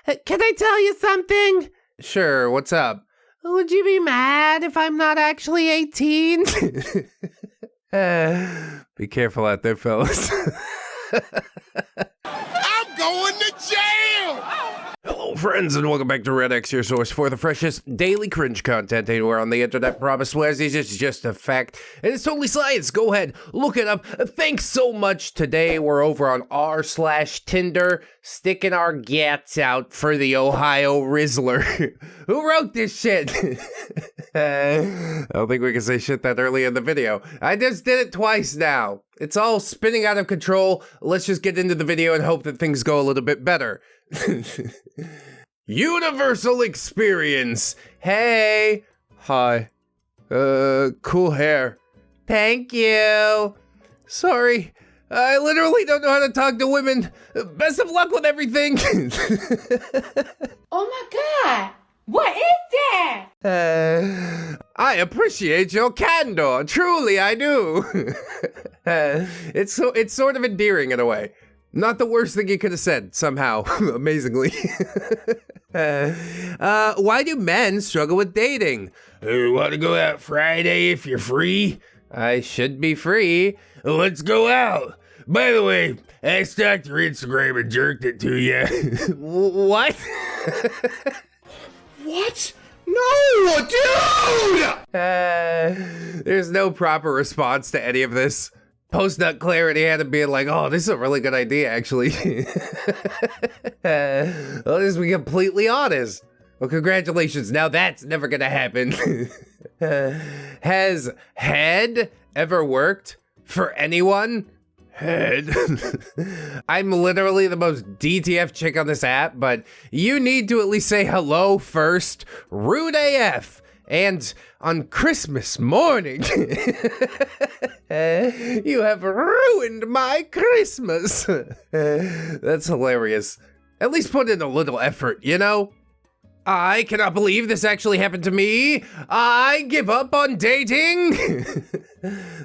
Can I tell you something? Sure, what's up? Would you be mad if I'm not actually 18? Be careful out there, fellas. I'm going to jail! Hello, friends, and welcome back to ReddX, your source for the freshest daily cringe content anywhere on the internet. Promise, Wesley, it's just a fact, and it's totally science. Go ahead, look it up. Thanks so much. Today, we're over on r/Tinder, sticking our gats out for the Ohio Rizzler. Who wrote this shit? I don't think we can say shit that early in the video. I just did it twice now. It's all spinning out of control. Let's just get into the video and hope that things go a little bit better. Universal experience. Hey. Hi. Cool hair. Thank you. Sorry. I literally don't know how to talk to women. Best of luck with everything. Oh my God. What is that? I appreciate your candor. Truly, I do. It's sort of endearing in a way. Not the worst thing you could have said, somehow, amazingly. Why do men struggle with dating? Want to go out Friday if you're free? I should be free. Let's go out. By the way, I stalked your Instagram and jerked it to you. What? What? No, dude! There's no proper response to any of this. Post-nut clarity had him being like, oh, this is a really good idea, actually. Well, let's be completely honest. Well, congratulations. Now that's never gonna happen. Has head ever worked for anyone? Head. I'm literally the most DTF chick on this app, but you need to at least say hello first. Rude AF. And on Christmas morning, you have ruined my Christmas. That's hilarious. At least put in a little effort, you know? I cannot believe this actually happened to me. I give up on dating.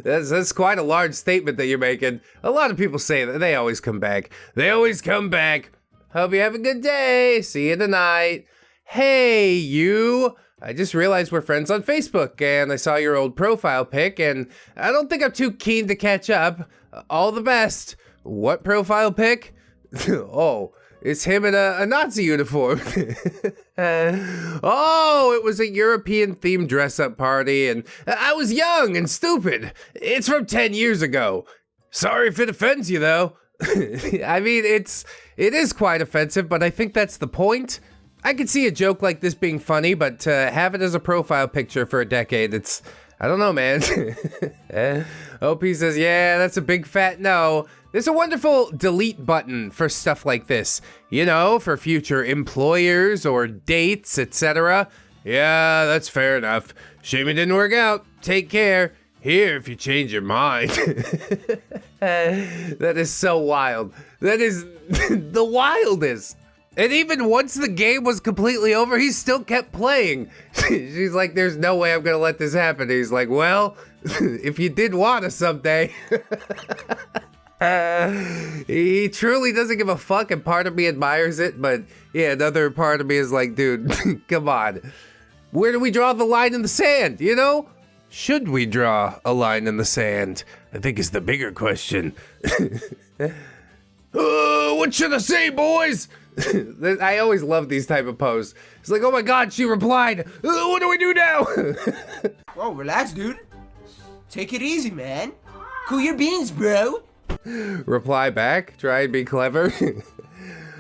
That's quite a large statement that you're making. A lot of people say that. They always come back. They always come back. Hope you have a good day. See you tonight. Hey, you. I just realized we're friends on Facebook, and I saw your old profile pic, and I don't think I'm too keen to catch up. All the best. What profile pic? Oh, it's him in a Nazi uniform. Oh, it was a European-themed dress-up party, and I was young and stupid. It's from 10 years ago. Sorry if it offends you, though. I mean, it is quite offensive, but I think that's the point. I could see a joke like this being funny, but to have it as a profile picture for a decade, I don't know, man. OP says, yeah, that's a big fat no. There's a wonderful delete button for stuff like this. You know, for future employers or dates, etc. Yeah, that's fair enough. Shame it didn't work out. Take care. Here if you change your mind. That is so wild. That is the wildest. And even once the game was completely over, he still kept playing. She's like, there's no way I'm gonna let this happen. He's like, well, if you did want to someday. He truly doesn't give a fuck, and part of me admires it, but yeah, another part of me is like, dude, come on. Where do we draw the line in the sand, you know? Should we draw a line in the sand? I think is the bigger question. What should I say, boys? I always love these type of posts. It's like, oh my God, she replied. What do we do now? Whoa, relax, dude. Take it easy, man. Cool your beans, bro. Reply back. Try and be clever.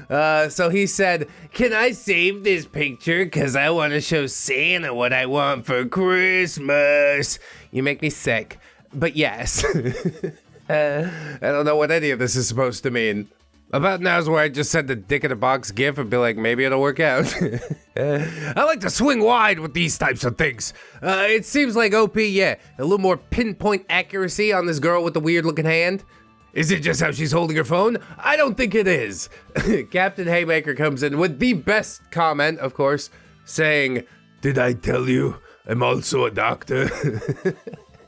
So he said, can I save this picture? Because I want to show Santa what I want for Christmas. You make me sick. But yes. I don't know what any of this is supposed to mean. About now's where I just send the dick in a box gif and be like, maybe it'll work out. I like to swing wide with these types of things. It seems like OP, yeah, a little more pinpoint accuracy on this girl with the weird looking hand. Is it just how she's holding her phone? I don't think it is. Captain Haymaker comes in with the best comment, of course, saying, did I tell you I'm also a doctor?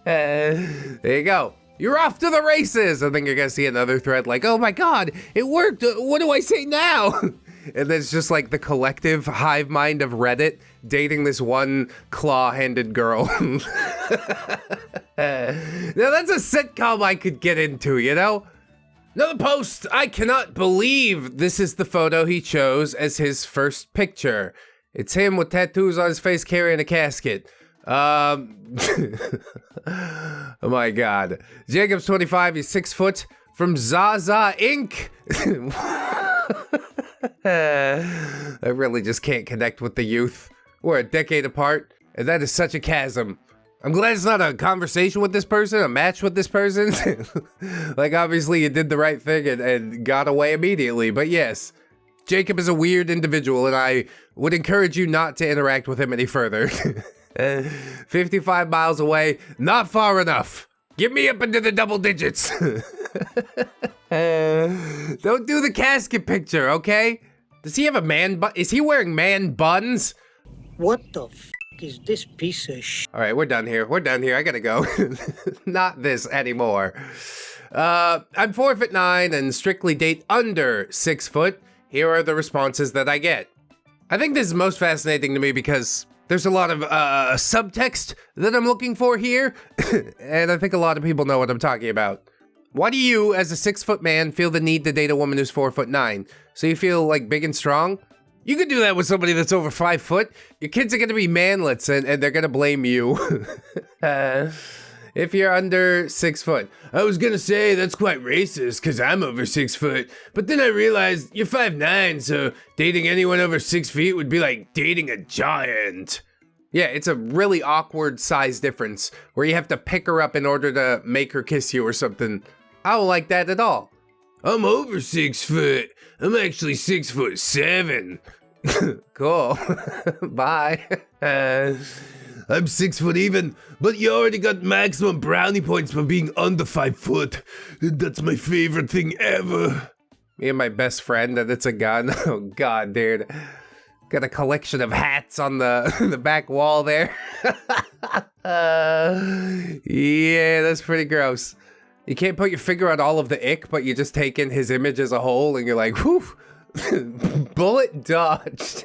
There you go. You're off to the races. I think you're gonna see another thread like, oh my God, it worked. What do I say now? And then it's just like the collective hive mind of Reddit dating this one claw-handed girl. Now that's a sitcom I could get into, you know? Another post, I cannot believe this is the photo he chose as his first picture. It's him with tattoos on his face carrying a casket. Oh my god. Jacob's 25, he's 6 foot, from Zaza Inc. I really just can't connect with the youth. We're a decade apart, and that is such a chasm. I'm glad it's not a conversation with this person, a match with this person. Like, obviously you did the right thing and got away immediately, but yes. Jacob is a weird individual, and I would encourage you not to interact with him any further. 55 miles away, not far enough. Get me up into the double digits. Don't do the casket picture, okay? Does he have a man bun? Is he wearing man buns? What the f is this piece of sh? All right, we're done here. We're done here. I gotta go. Not this anymore. I'm 4'9" and strictly date under 6 foot. Here are the responses that I get. I think this is most fascinating to me because there's a lot of subtext that I'm looking for here. And I think a lot of people know what I'm talking about. Why do you, as a 6 foot man, feel the need to date a woman who's 4'9"? So you feel like big and strong? You could do that with somebody that's over 5 foot. Your kids are gonna be manlets and they're gonna blame you. If you're under 6 foot. I was gonna say that's quite racist because I'm over 6 foot, but then I realized you're 5'9", so dating anyone over 6 feet would be like dating a giant. Yeah, it's a really awkward size difference where you have to pick her up in order to make her kiss you or something. I don't like that at all. I'm over 6 foot. I'm actually 6'7". Cool. Bye. I'm 6 foot even, but you already got maximum brownie points for being under 5 foot. That's my favorite thing ever. Me and my best friend, and it's a gun. Oh god, dude. Got a collection of hats on the back wall there. Yeah, that's pretty gross. You can't put your finger on all of the ick, but you just take in his image as a whole, and you're like, whew, bullet dodged.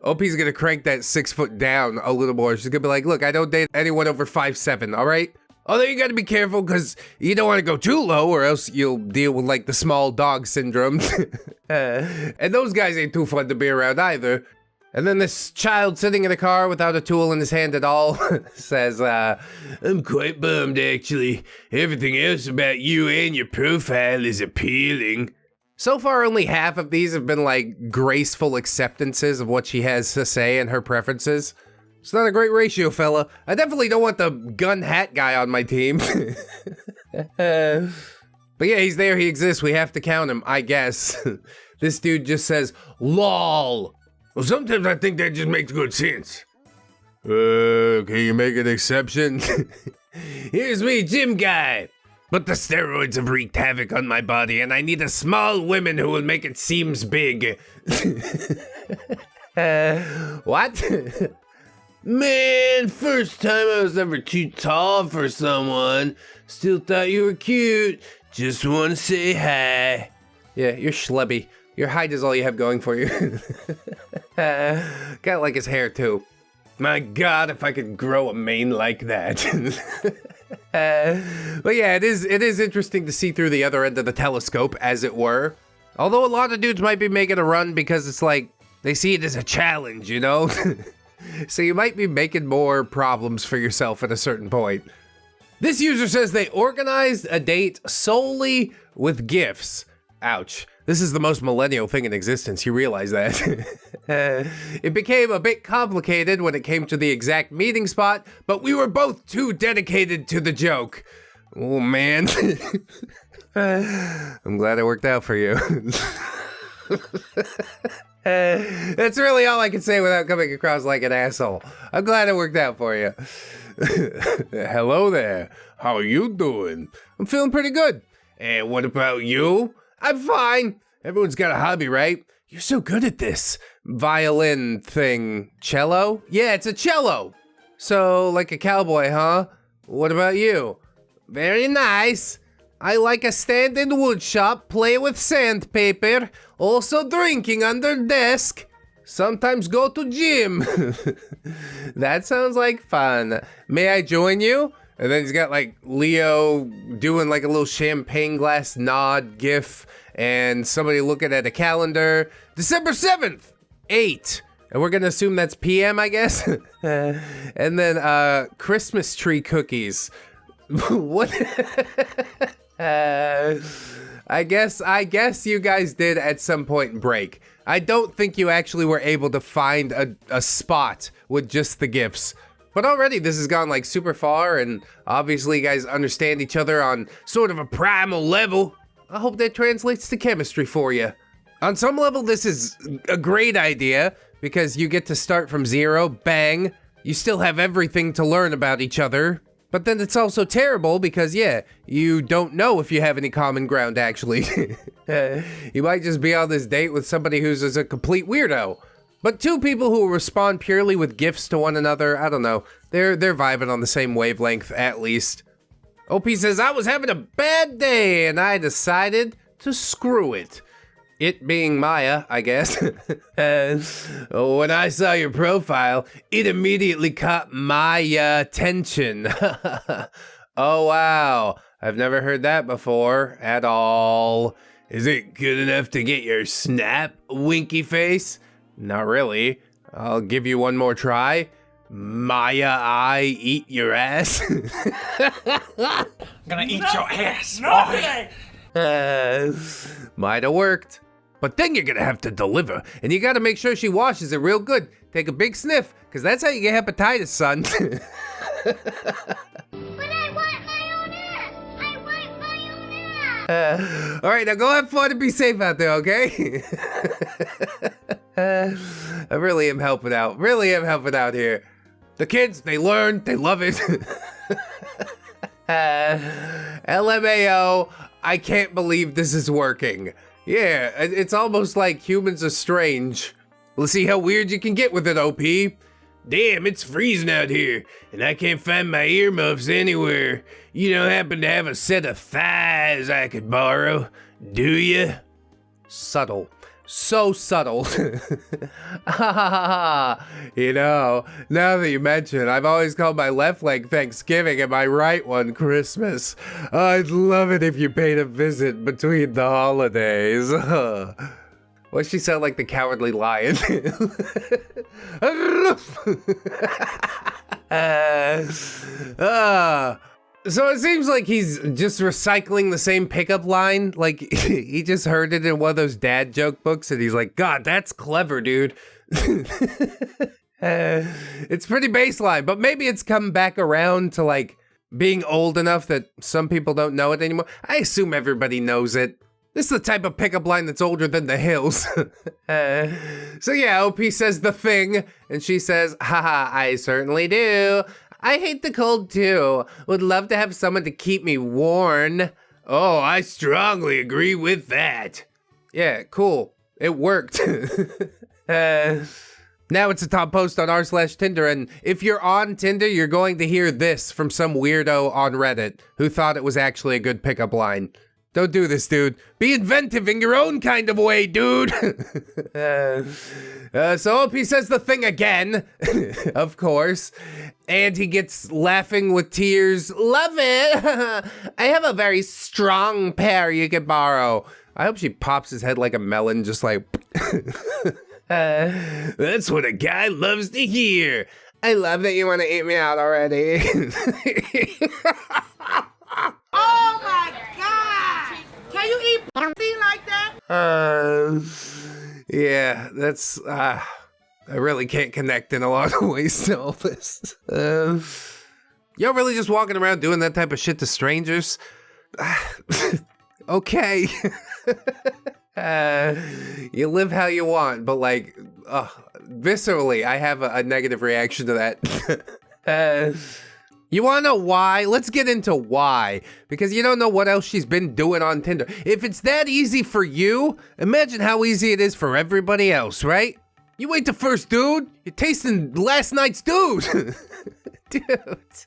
OP's gonna crank that 6 foot down a little more. She's gonna be like, look, I don't date anyone over 5'7", all right? Although you gotta be careful because you don't want to go too low or else you'll deal with like the small dog syndrome. And those guys ain't too fun to be around either. And then this child sitting in a car without a tool in his hand at all says, I'm quite bummed actually. Everything else about you and your profile is appealing. So far, only half of these have been like graceful acceptances of what she has to say and her preferences. It's not a great ratio, fella. I definitely don't want the gun hat guy on my team. But yeah, he's there, he exists, we have to count him, I guess. This dude just says, LOL. Well, sometimes I think that just makes good sense. Can you make an exception? Here's me, gym guy. But the steroids have wreaked havoc on my body, and I need a small woman who will make it seems big. What? Man, first time I was ever too tall for someone. Still thought you were cute. Just want to say hi. Yeah, you're schlubby. Your height is all you have going for you. Kinda like his hair, too. My god, if I could grow a mane like that. But yeah, it is interesting to see through the other end of the telescope, as it were. Although a lot of dudes might be making a run because it's like, they see it as a challenge, you know? So you might be making more problems for yourself at a certain point. This user says they organized a date solely with gifts. Ouch. This is the most millennial thing in existence, you realize that. It became a bit complicated when it came to the exact meeting spot, but we were both too dedicated to the joke. Oh man. I'm glad it worked out for you. That's really all I can say without coming across like an asshole. I'm glad it worked out for you. Hello there. How are you doing? I'm feeling pretty good. And what about you? I'm fine. Everyone's got a hobby, right? You're so good at this violin thing. Cello? Yeah, it's a cello. So, like a cowboy, huh? What about you? Very nice. I like a stand in wood shop, play with sandpaper, also drinking under desk. Sometimes go to gym. That sounds like fun. May I join you? And then he's got like Leo doing like a little champagne glass nod gif and somebody looking at a calendar. December 7th, 8. And we're gonna assume that's PM, I guess. And then Christmas tree cookies. What? I guess you guys did at some point break. I don't think you actually were able to find a spot with just the gifts. But already this has gone like super far, and obviously you guys understand each other on sort of a primal level. I hope that translates to chemistry for you. On some level, this is a great idea because you get to start from zero, bang. You still have everything to learn about each other. But then it's also terrible because, yeah, you don't know if you have any common ground, actually. You might just be on this date with somebody who's a complete weirdo. But two people who respond purely with gifts to one another, I don't know. They're vibing on the same wavelength, at least. OP says, I was having a bad day and I decided to screw it. It being Maya, I guess. When I saw your profile, it immediately caught my attention. Oh, wow. I've never heard that before at all. Is it good enough to get your snap, winky face? Not really. I'll give you one more try. Maya, I eat your ass. Gonna eat your ass, boy. Might have worked. But then you're gonna have to deliver, and you gotta make sure she washes it real good. Take a big sniff, because that's how you get hepatitis, son. But I want my own ass! I want my own ass! All right, now go have fun and be safe out there, okay? I really am helping out. Really am helping out here. The kids, they learn, they love it. LMAO, I can't believe this is working. Yeah, it's almost like humans are strange. Let's see how weird you can get with it, OP. Damn, it's freezing out here, and I can't find my earmuffs anywhere. You don't happen to have a set of thighs I could borrow, do you? Subtle. So subtle. You know, now that you mention, I've always called my left leg Thanksgiving and my right one Christmas. I'd love it if you paid a visit between the holidays. Why she sound like the Cowardly Lion? So it seems like he's just recycling the same pickup line. Like, he just heard it in one of those dad joke books, and he's like, God, that's clever, dude. It's pretty baseline, but maybe it's come back around to, like, being old enough that some people don't know it anymore. I assume everybody knows it. This is the type of pickup line that's older than the hills. So yeah, OP says the thing, and she says, haha, I certainly do. I hate the cold too. Would love to have someone to keep me warm. Oh, I strongly agree with that. Yeah, cool. It worked. Now it's a top post on r/Tinder, and if you're on Tinder, you're going to hear this from some weirdo on Reddit who thought it was actually a good pickup line. Don't do this, dude. Be inventive in your own kind of way, dude. So OP says the thing again, of course, and he gets laughing with tears. Love it. I have a very strong pair you could borrow. I hope she pops his head like a melon, just like. That's what a guy loves to hear. I love that you want to eat me out already. Oh my God! Can you eat pussy like that? Yeah, that's, I really can't connect in a lot of ways to all this. Y'all really just walking around doing that type of shit to strangers? Okay. You live how you want, but like, viscerally, I have a negative reaction to that. You wanna know why? Let's get into why. Because you don't know what else she's been doing on Tinder. If it's that easy for you, imagine how easy it is for everybody else, right? You ain't the first dude. You're tasting last night's dude. Dude.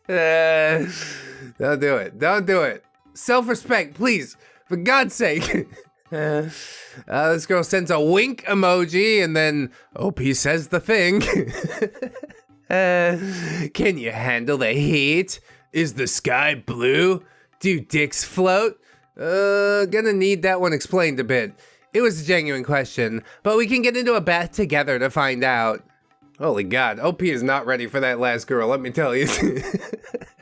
Don't do it. Don't do it. self-respect, please, for God's sake. This girl sends a wink emoji, and then OP says the thing. Can you handle the heat? Is the sky blue? Do dicks float? Gonna need that one explained a bit. It was a genuine question, but we can get into a bath together to find out. Holy God, OP is not ready for that last girl, let me tell you.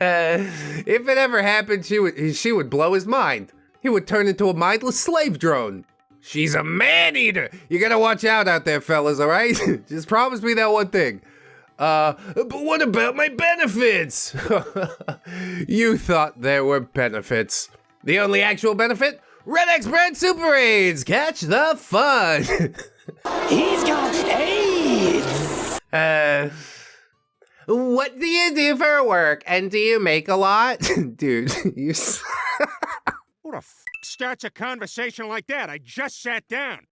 If it ever happened, she would blow his mind. He would turn into a mindless slave drone. She's a man-eater. You gotta watch out there, fellas, all right? Just promise me that one thing. But what about my benefits? You thought there were benefits. The only actual benefit? ReddX brand Super AIDS. Catch the fun. He's got AIDS! What do you do for work? And do you make a lot? Dude, you... Who the f starts a conversation like that? I just sat down.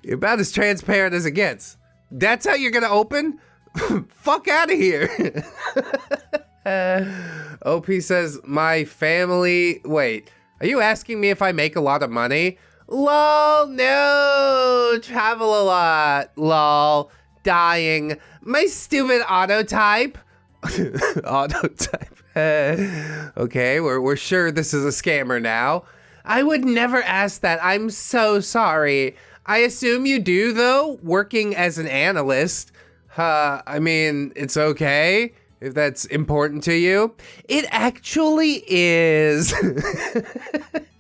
You're about as transparent as it gets. That's how you're gonna open? Fuck out of here. OP says, my family... Wait, are you asking me if I make a lot of money? Lol, no. Travel a lot. Lol. Dying. My stupid autotype. Autotype. Okay, we're sure this is a scammer now. I would never ask that. I'm so sorry. I assume you do, though, working as an analyst. I mean, it's okay if that's important to you. It actually is.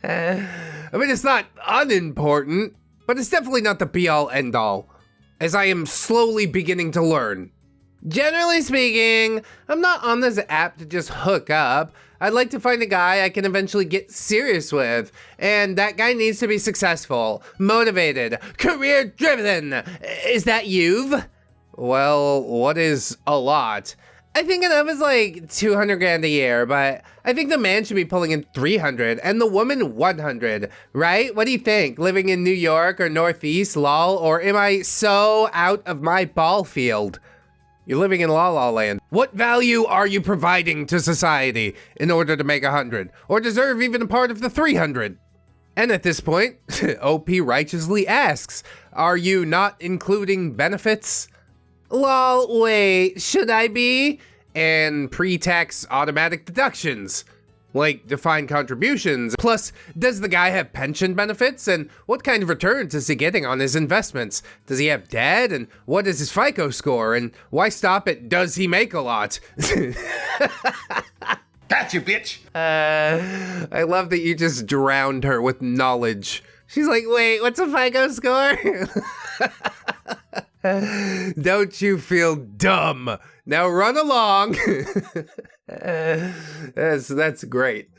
I mean, it's not unimportant, but it's definitely not the be-all, end-all, as I am slowly beginning to learn. Generally speaking, I'm not on this app to just hook up. I'd like to find a guy I can eventually get serious with, and that guy needs to be successful, motivated, career-driven. Is that you? Well, what is a lot? I think enough is like 200 grand a year, but I think the man should be pulling in 300 and the woman 100, right? What do you think? Living in New York or Northeast, lol, or am I so out of my ball field? You're living in La La Land. What value are you providing to society in order to make 100 or deserve even a part of the 300? And at this point, OP righteously asks, are you not including benefits? Lol, wait, should I be? And pre-tax automatic deductions, like defined contributions. Plus, does the guy have pension benefits? And what kind of returns is he getting on his investments? Does he have debt? And what is his FICO score? And why stop at does he make a lot? Gotcha, bitch. I love that you just drowned her with knowledge. She's like, wait, what's a FICO score? Don't you feel dumb? Now run along. That's great.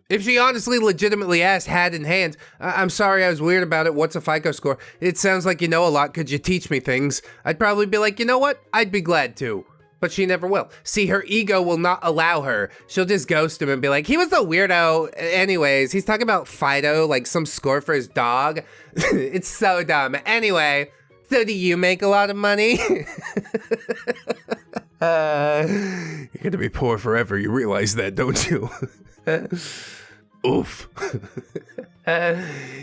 If she honestly legitimately asked hat in hand, I'm sorry I was weird about it, what's a FICO score? It sounds like you know a lot, could you teach me things? I'd probably be like, you know what? I'd be glad to. But she never will. See, her ego will not allow her. She'll just ghost him and be like, he was a weirdo. Anyways, he's talking about Fido, like some score for his dog. It's so dumb. Anyway, so do you make a lot of money? You're gonna be poor forever, you realize that, don't you? Oof.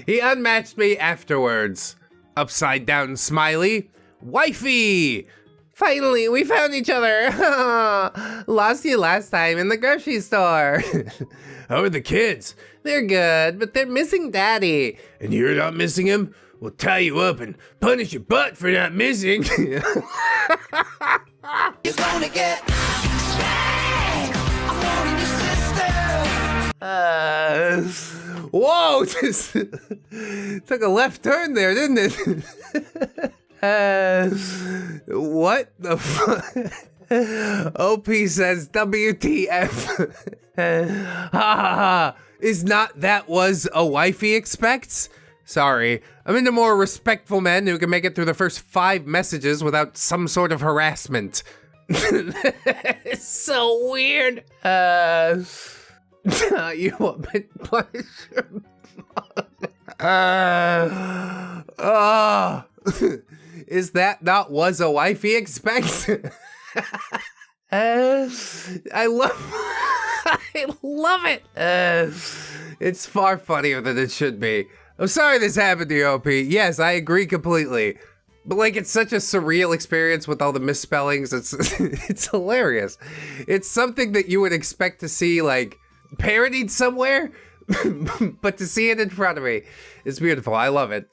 He unmatched me afterwards. Upside down smiley. Wifey! Finally, we found each other. Lost you last time in the grocery store. How are the kids? They're good, but they're missing daddy. And you're not missing him? We'll tie you up and punish your butt for not missing. You're gonna get spanked. I'm warning your sister. Whoa, just took a left turn there, didn't it? What the fuck? OP says WTF. Ha ha ha. Is not that was a wifey expects? Sorry, I'm into more respectful men who can make it through the first 5 messages without some sort of harassment. It's so weird. You want me to punish your mom? Is that not was a wifey expects? I love I love it. It's far funnier than it should be. I'm sorry this happened to you, OP. Yes, I agree completely. But like, it's such a surreal experience with all the misspellings. It's hilarious. It's something that you would expect to see like parodied somewhere, but to see it in front of me, it's beautiful. I love it.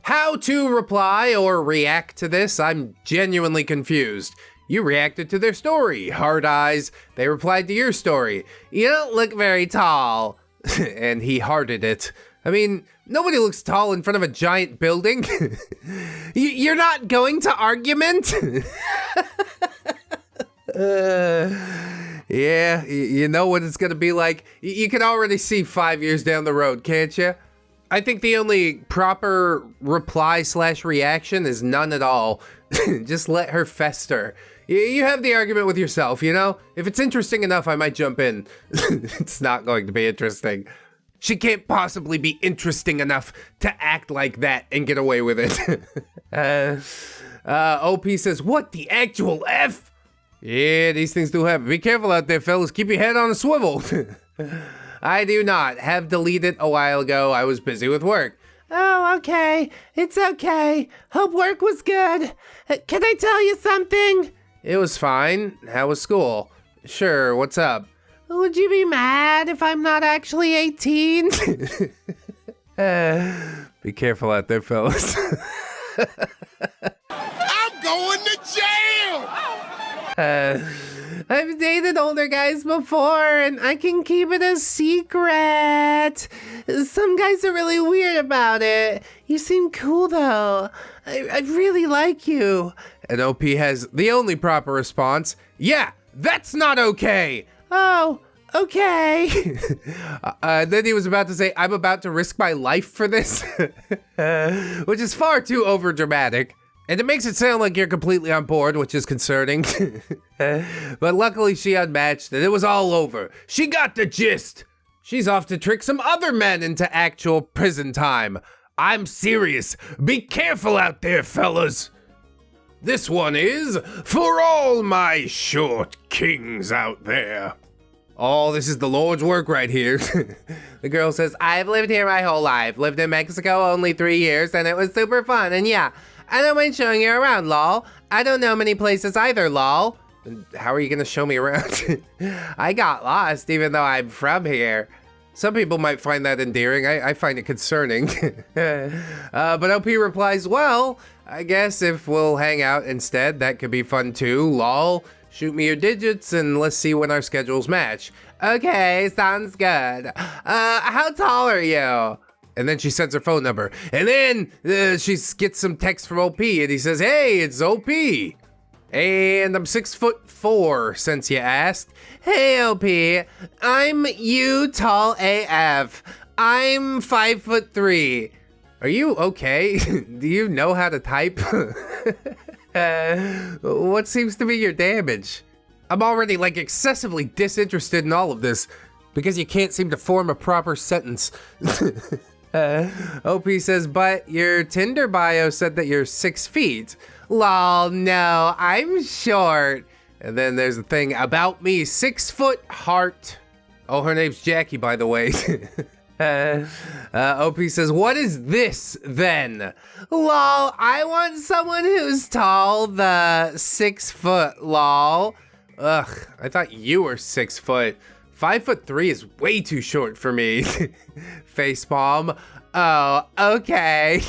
How to reply or react to this? I'm genuinely confused. You reacted to their story. Hard eyes. They replied to your story. You don't look very tall. And he hearted it. I mean, nobody looks tall in front of a giant building. You're not going to argument? Yeah, you know what it's gonna be like. You can already see 5 years down the road, can't you? I think the only proper reply/reaction is none at all. Just let her fester. You have the argument with yourself, you know? If it's interesting enough, I might jump in. It's not going to be interesting. She can't possibly be interesting enough to act like that and get away with it. OP says, what the actual F? Yeah, these things do happen. Be careful out there, fellas. Keep your head on a swivel. I do not. Have deleted a while ago. I was busy with work. Oh, okay. It's okay. Hope work was good. Can I tell you something? It was fine. How was school? Sure, what's up? Would you be mad if I'm not actually 18? Be careful out there, fellas. I'm going to jail! I've dated older guys before, and I can keep it a secret. Some guys are really weird about it. You seem cool, though. I really like you. And OP has the only proper response. Yeah, that's not okay. Oh, okay. Then he was about to say, I'm about to risk my life for this. Which is far too overdramatic. And it makes it sound like you're completely on board, which is concerning. But luckily she unmatched and it was all over. She got the gist. She's off to trick some other men into actual prison time. I'm serious. Be careful out there, fellas. This one is for all my short kings out there. Oh, this is the Lord's work right here. The girl says, I've lived here my whole life. Lived in Mexico only 3 years and it was super fun. And yeah, I don't mind showing you around, lol. I don't know many places either, lol. How are you gonna show me around? I got lost even though I'm from here. Some people might find that endearing. I find it concerning. But OP replies, well, I guess if we'll hang out instead, that could be fun too, lol. Shoot me your digits and let's see when our schedules match. Okay, sounds good. How tall are you? And then she sends her phone number. And then she gets some text from OP and he says, hey, it's OP. And I'm 6'4", since you asked. Hey, OP, I'm you tall AF. I'm 5'3". Are you okay? Do you know how to type? What seems to be your damage? I'm already like excessively disinterested in all of this because you can't seem to form a proper sentence. OP says, but your Tinder bio said that you're 6 feet. Lol, no, I'm short. And then there's a thing about me, 6 foot heart. Oh, her name's Jackie, by the way. OP says, what is this then? Lol, I want someone who's tall, the 6 foot, lol. Ugh, I thought you were 6 foot. 5'3" is way too short for me. Facepalm. Oh, okay.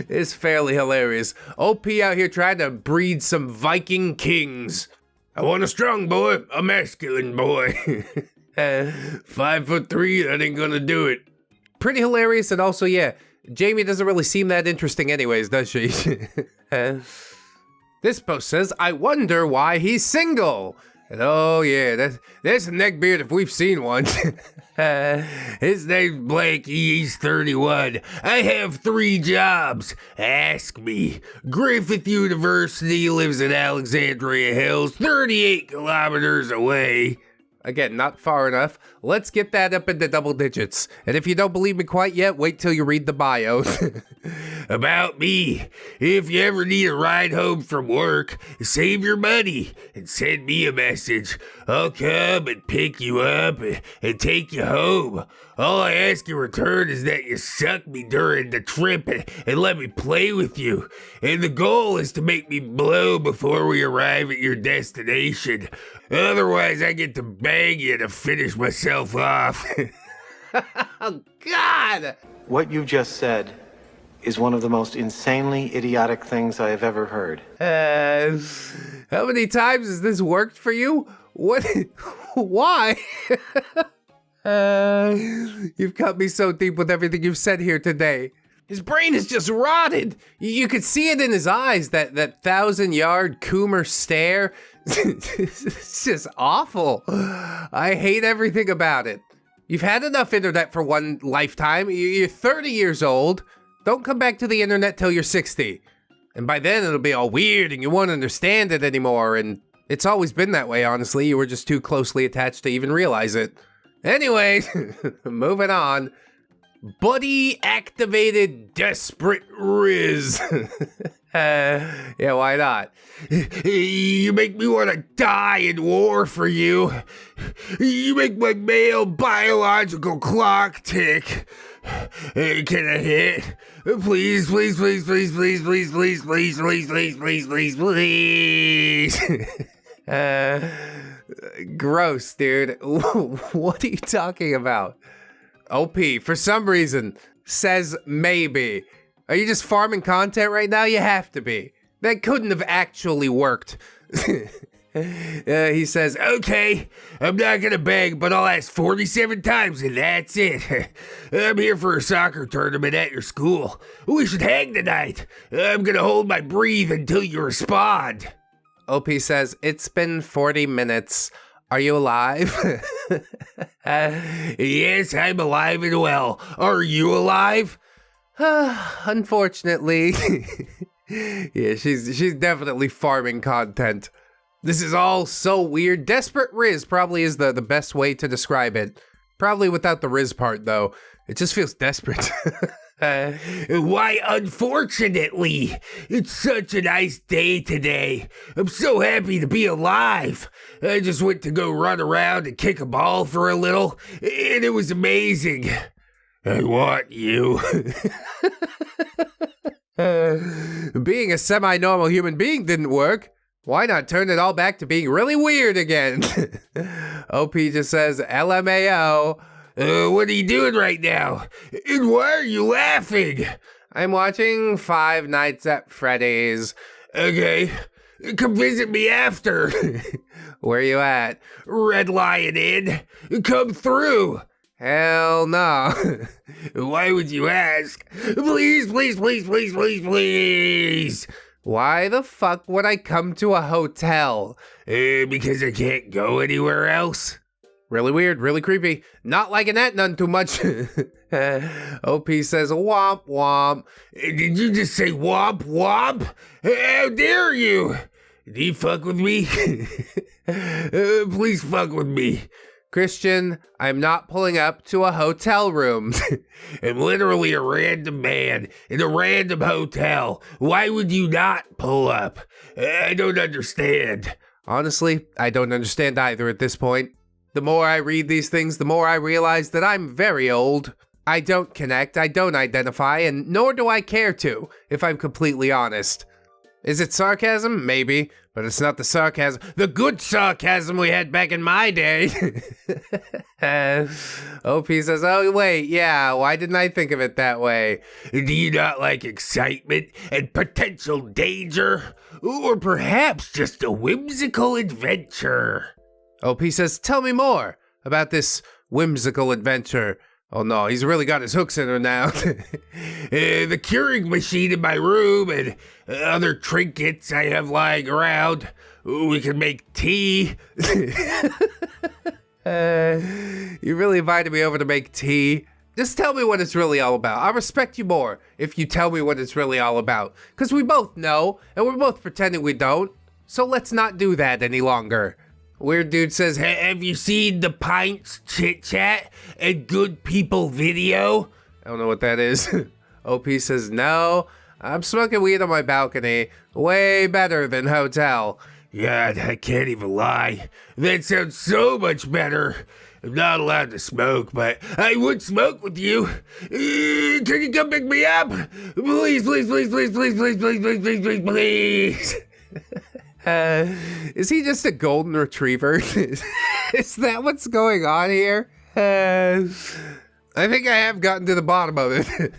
It's fairly hilarious. OP out here trying to breed some Viking kings. I want a strong boy, a masculine boy. 5'3", that ain't gonna do it. Pretty hilarious, and also, yeah, Jamie doesn't really seem that interesting anyways, does she? This post says, I wonder why he's single. And oh yeah, that's a neckbeard if we've seen one. His name's Blake, he's 31. I have 3 jobs. Ask me. Griffith University, lives in Alexandria Hills, 38 kilometers away. Again, not far enough. Let's get that up into double digits. And if you don't believe me quite yet, wait till you read the bio. about me. If you ever need a ride home from work, save your money and send me a message. I'll come and pick you up and take you home. All I ask in return is that you suck me during the trip and let me play with you. And the goal is to make me blow before we arrive at your destination. Otherwise, I get to bang you to finish myself off. Oh, God! What you just said is one of the most insanely idiotic things I have ever heard. How many times has this worked for you? What? Why? You've cut me so deep with everything you've said here today. His brain is just rotted. You could see it in his eyes, that 1,000-yard Coomer stare. It's just awful. I hate everything about it. You've had enough internet for one lifetime. You're 30 years old. Don't come back to the internet till you're 60. And by then it'll be all weird and you won't understand it anymore. And it's always been that way, honestly. You were just too closely attached to even realize it. Anyway, moving on. Buddy activated desperate Riz. Yeah, why not? You make me want to die in war for you. You make my male biological clock tick. Can I hit? Please, please, please, please, please, please, please, please, please, please, please, please, please. Gross, dude. What are you talking about? OP, for some reason, says maybe. Are you just farming content right now? You have to be. That couldn't have actually worked. He says, okay, I'm not gonna beg, but I'll ask 47 times and that's it. I'm here for a soccer tournament at your school. We should hang tonight. I'm gonna hold my breath until you respond. OP says, it's been 40 minutes. Are you alive? Yes, I'm alive and well. Are you alive? Unfortunately. Yeah, she's definitely farming content. This is all so weird. Desperate Riz probably is the best way to describe it. Probably without the Riz part, though. It just feels desperate. Why, unfortunately, it's such a nice day today. I'm so happy to be alive. I just went to go run around and kick a ball for a little, and it was amazing. I want you. Being a semi-normal human being didn't work. Why not turn it all back to being really weird again? OP just says, LMAO. What are you doing right now? And why are you laughing? I'm watching Five Nights at Freddy's. Okay, come visit me after. Where you at? Red Lion Inn. Come through. Hell no. Why would you ask? Please, please, please, please, please, please. Why the fuck would I come to a hotel? Because I can't go anywhere else. Really weird, really creepy. Not liking that none too much. OP says womp womp. Did you just say womp womp? How dare you? Do you fuck with me? Please fuck with me. Christian, I'm not pulling up to a hotel room. I'm literally a random man in a random hotel. Why would you not pull up? I don't understand. Honestly, I don't understand either at this point. The more I read these things, the more I realize that I'm very old. I don't connect, I don't identify, and nor do I care to, if I'm completely honest. Is it sarcasm? Maybe, but it's not the sarcasm, the good sarcasm we had back in my day. OP says, oh wait, yeah, why didn't I think of it that way? Do you not like excitement and potential danger? Or perhaps just a whimsical adventure? OP says, tell me more about this whimsical adventure. Oh no, he's really got his hooks in her now. The curing machine in my room and other trinkets I have lying around. We can make tea. You really invited me over to make tea? Just tell me what it's really all about. I'll respect you more if you tell me what it's really all about. Because we both know, and we're both pretending we don't. So let's not do that any longer. Weird Dude says, have you seen the Pints Chit Chat and Good People video? I don't know what that is. OP says, no, I'm smoking weed on my balcony. Way better than hotel. God, I can't even lie. That sounds so much better. I'm not allowed to smoke, but I would smoke with you. Can you come pick me up? Please, please, please, please, please, please, please, please, please, please, please. Is he just a golden retriever? Is that what's going on here? I think I have gotten to the bottom of it.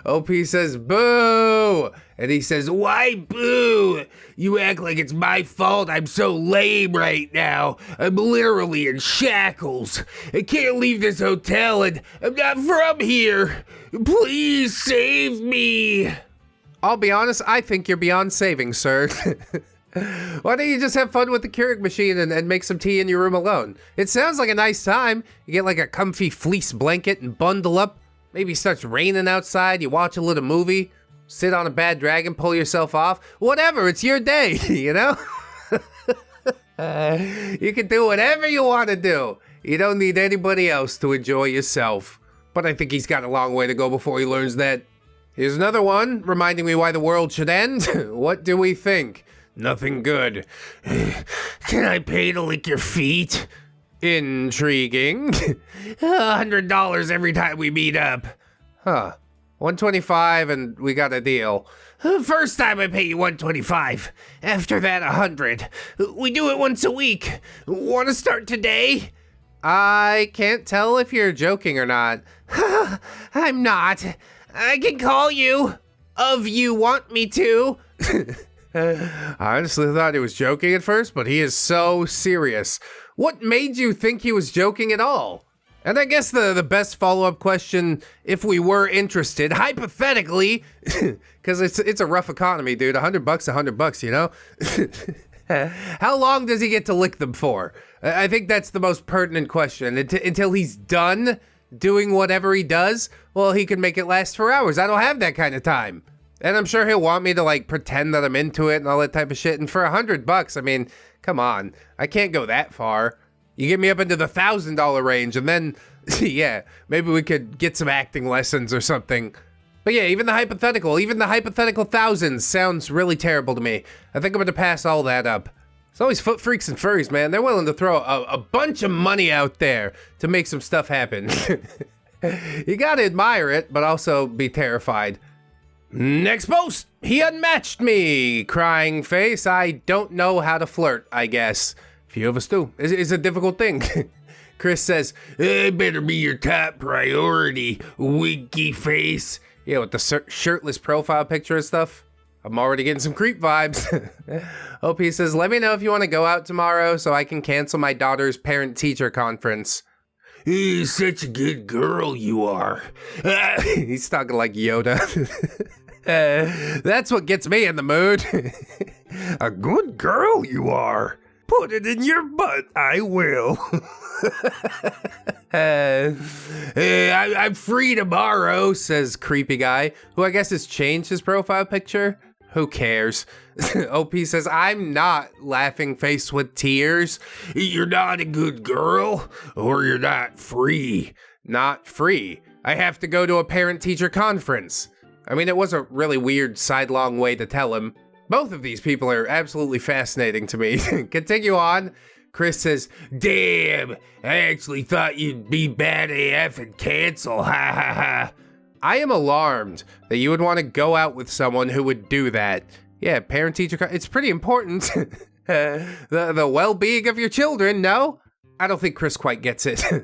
OP says, boo! And he says, why boo? You act like it's my fault. I'm so lame right now. I'm literally in shackles. I can't leave this hotel and I'm not from here. Please save me. I'll be honest, I think you're beyond saving, sir. Why don't you just have fun with the Keurig machine and make some tea in your room alone? It sounds like a nice time. You get like a comfy fleece blanket and bundle up. Maybe it starts raining outside, you watch a little movie, sit on a bad dragon, pull yourself off. Whatever, it's your day, you know? You can do whatever you want to do. You don't need anybody else to enjoy yourself. But I think he's got a long way to go before he learns that. Here's another one, reminding me why the world should end. What do we think? Nothing good. Can I pay to lick your feet? Intriguing. $100 every time we meet up. Huh. $125 and we got a deal. First time I pay you $125. After that, $100. We do it once a week. Want to start today? I can't tell if you're joking or not. I'm not. I can call you. Of you want me to. I honestly thought he was joking at first, but he is so serious. What made you think he was joking at all? And I guess the best follow-up question, if we were interested, hypothetically, because it's a rough economy, dude. $100, $100, you know? How long does he get to lick them for? I think that's the most pertinent question. Until he's done doing whatever he does, well, he can make it last for hours. I don't have that kind of time. And I'm sure he'll want me to like pretend that I'm into it and all that type of shit. And for $100, I mean, come on, I can't go that far. You get me up into the $1,000 range and then, yeah, maybe we could get some acting lessons or something. But yeah, even the hypothetical thousands sounds really terrible to me. I think I'm gonna pass all that up. It's always foot freaks and furries, man. They're willing to throw a bunch of money out there to make some stuff happen. You gotta admire it, but also be terrified. Next post, he unmatched me. Crying face, I don't know how to flirt, I guess. Few of us do. It's a difficult thing. Chris says, it better be your top priority, winky face. Yeah, with the shirtless profile picture and stuff. I'm already getting some creep vibes. OP says, let me know if you want to go out tomorrow so I can cancel my daughter's parent-teacher conference. Such a good girl you are. He's talking like Yoda. That's what gets me in the mood. A good girl you are. Put it in your butt, I will. I'm free tomorrow, says creepy guy, who I guess has changed his profile picture. Who cares? OP says, I'm not laughing face with tears. You're not a good girl, or you're not free. Not free. I have to go to a parent-teacher conference. I mean, it was a really weird sidelong way to tell him. Both of these people are absolutely fascinating to me. Continue on. Chris says, damn, I actually thought you'd be bad AF and cancel, ha ha ha. I am alarmed that you would want to go out with someone who would do that. Yeah, parent-teacher, it's pretty important. The well-being of your children, no? I don't think Chris quite gets it. Ha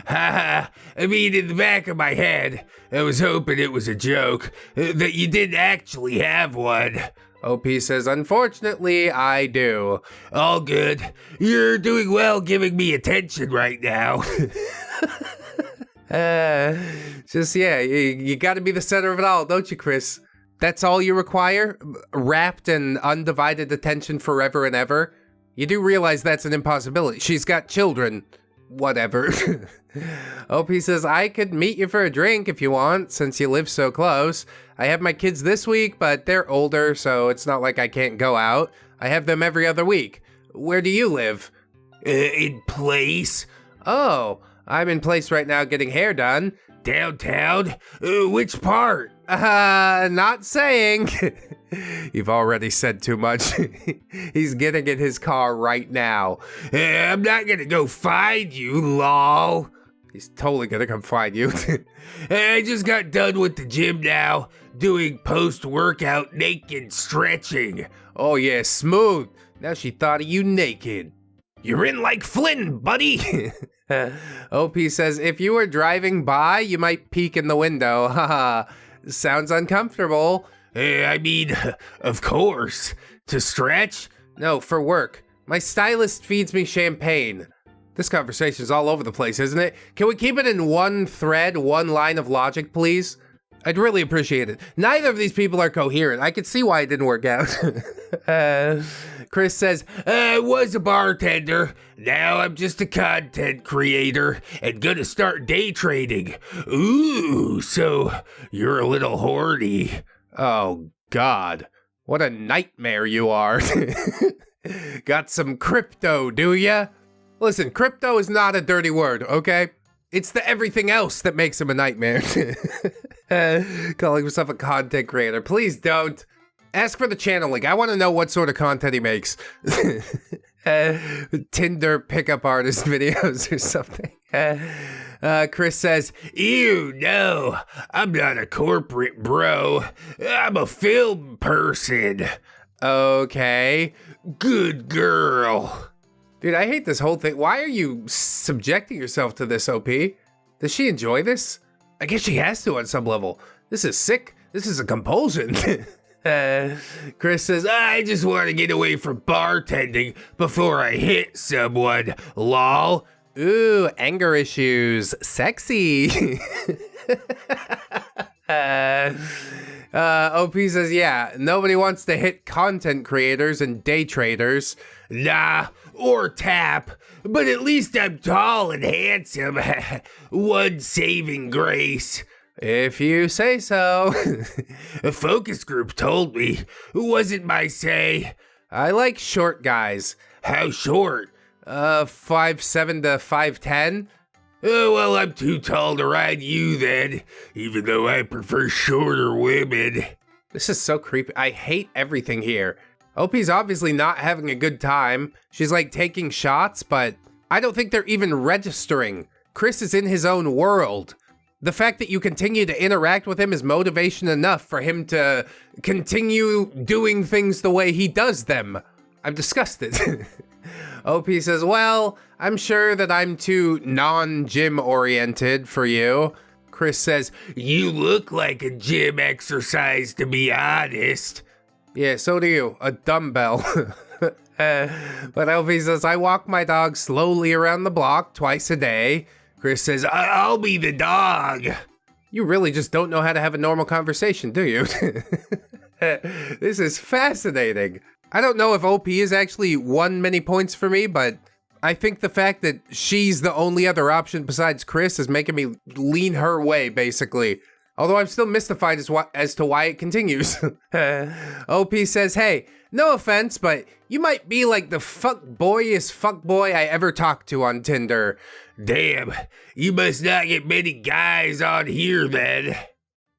ha, I mean, in the back of my head, I was hoping it was a joke, that you didn't actually have one. OP says, unfortunately, I do. All good. You're doing well giving me attention right now. You gotta be the center of it all, don't you, Chris? That's all you require? Rapt and undivided attention forever and ever? You do realize that's an impossibility. She's got children. Whatever. OP says, I could meet you for a drink if you want, since you live so close. I have my kids this week, but they're older, so it's not like I can't go out. I have them every other week. Where do you live? In Place. Oh, I'm in Place right now getting hair done. Downtown? Which part? Not saying. You've already said too much. He's getting in his car right now. I'm not gonna go find you, lol. He's totally gonna come find you. I just got done with the gym now, doing post-workout naked stretching. Oh yeah, smooth. Now she thought of you naked. You're in like Flynn, buddy. OP says, if you were driving by, you might peek in the window. Haha, sounds uncomfortable. I mean, of course. To stretch? No, for work. My stylist feeds me champagne. This conversation's all over the place, isn't it? Can we keep it in one thread, one line of logic, please? I'd really appreciate it. Neither of these people are coherent. I could see why it didn't work out. Chris says, I was a bartender. Now I'm just a content creator and gonna start day trading. Ooh, so you're a little horny. oh God, what a nightmare you are. Got some crypto, do ya? Listen, crypto is not a dirty word, okay? It's the everything else that makes him a nightmare. Calling himself a content creator. Please don't. Ask for the channel link. I want to know what sort of content he makes. Tinder pickup artist videos or something. Chris says, Ew, no, I'm not a corporate bro. I'm a film person. okay. Good girl. Dude, I hate this whole thing. Why are you subjecting yourself to this, OP? Does she enjoy this? I guess she has to on some level. This is sick. This is a compulsion. Chris says, I just want to get away from bartending before I hit someone, lol. Ooh, anger issues. Sexy. OP says, yeah, nobody wants to hit content creators and day traders. Nah, or tap, but at least I'm tall and handsome. One saving grace. If you say so. A focus group told me. Wasn't my say. I like short guys. How short? 5'7" to 5'10". Oh, well, I'm too tall to ride you then, even though I prefer shorter women. This is so creepy. I hate everything here. OP's obviously not having a good time. She's like taking shots, but I don't think they're even registering. Chris is in his own world. The fact that you continue to interact with him is motivation enough for him to continue doing things the way he does them. I'm disgusted. OP says, well, I'm sure that I'm too non-gym oriented for you. Chris says, you look like a gym exercise, to be honest. Yeah, so do you. A dumbbell. But OP says, I walk my dog slowly around the block twice a day. Chris says, I'll be the dog. You really just don't know how to have a normal conversation, do you? This is fascinating. I don't know if OP is actually won many points for me, but I think the fact that she's the only other option besides Chris is making me lean her way, basically. Although I'm still mystified as to why it continues. OP says, hey, no offense, but you might be like the fuckboyest fuckboy I ever talked to on Tinder. Damn, you must not get many guys on here then.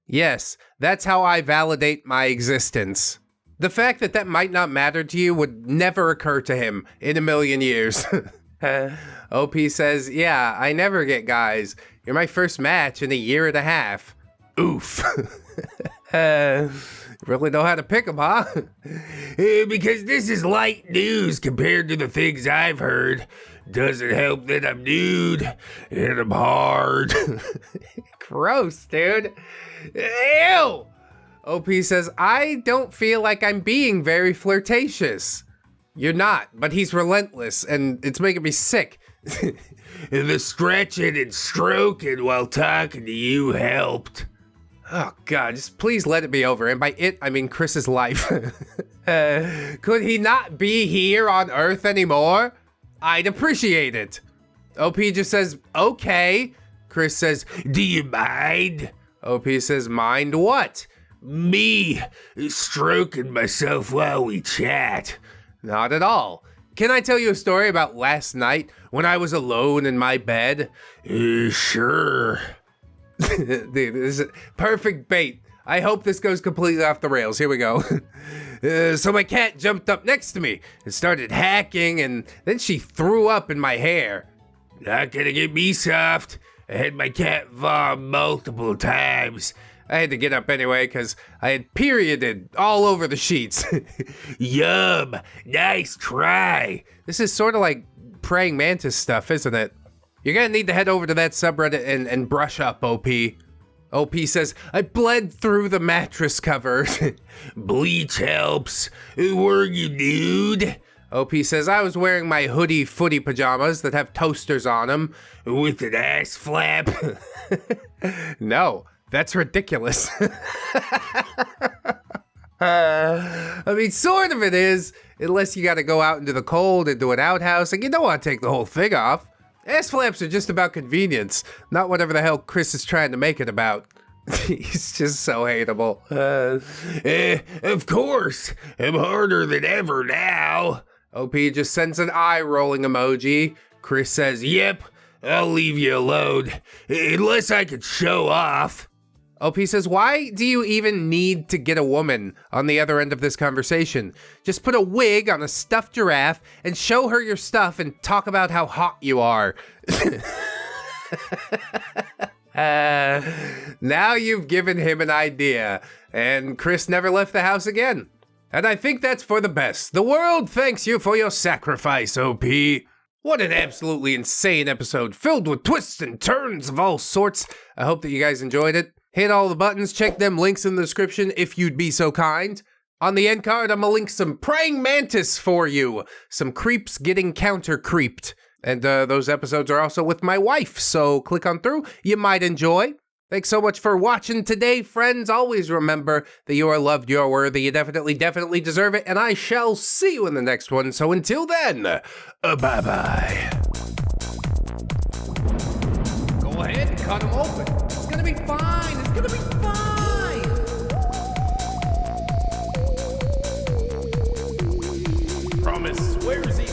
Yes, that's how I validate my existence. The fact that that might not matter to you would never occur to him in a million years. OP says, yeah, I never get guys. You're my first match in a year and a half. Oof. Really know how to pick them, huh? Because this is light news compared to the things I've heard. Doesn't help that I'm nude and I'm hard. Gross, dude. Ew! OP says, I don't feel like I'm being very flirtatious. You're not, but he's relentless and it's making me sick. The stretching and stroking while talking to you helped. Oh God, just please let it be over. And by it, I mean Chris's life. Could he not be here on Earth anymore? I'd appreciate it. OP just says, okay. Chris says, do you mind? OP says, mind what? Me stroking myself while we chat. Not at all. Can I tell you a story about last night when I was alone in my bed? Sure. Dude, this is perfect bait. I hope this goes completely off the rails. Here we go. So my cat jumped up next to me and started hacking, and then she threw up in my hair. Not gonna get me soft. I had my cat vom multiple times. I had to get up anyway because I had perioded all over the sheets. Yum, nice try. This is sort of like praying mantis stuff, isn't it? You're gonna need to head over to that subreddit and brush up, OP. OP says, I bled through the mattress cover. Bleach helps. Were you nude? OP says, I was wearing my hoodie footy pajamas that have toasters on them. With an ass flap? No, that's ridiculous. I mean, sort of it is, unless you gotta go out into the cold, into an outhouse, and you don't want to take the whole thing off. Ass flaps are just about convenience, not whatever the hell Chris is trying to make it about. He's just so hateable. Of course. I'm harder than ever now. OP just sends an eye rolling emoji. Chris says, Yep, I'll leave you alone. Unless I could show off. OP says, why do you even need to get a woman on the other end of this conversation? Just put a wig on a stuffed giraffe and show her your stuff and talk about how hot you are. Now you've given him an idea, and Chris never left the house again. And I think that's for the best. The world thanks you for your sacrifice, OP. What an absolutely insane episode filled with twists and turns of all sorts. I hope that you guys enjoyed it. Hit all the buttons, check them links in the description if you'd be so kind. On the end card, I'm gonna link some praying mantis for you. Some creeps getting counter creeped. And those episodes are also with my wife, so click on through, you might enjoy. Thanks so much for watching today, friends. Always remember that you are loved, you're worthy, you definitely deserve it, and I shall see you in the next one. So until then, bye-bye. Go ahead and cut them open. It's gonna be fine, it's gonna be fine. Promise, swears he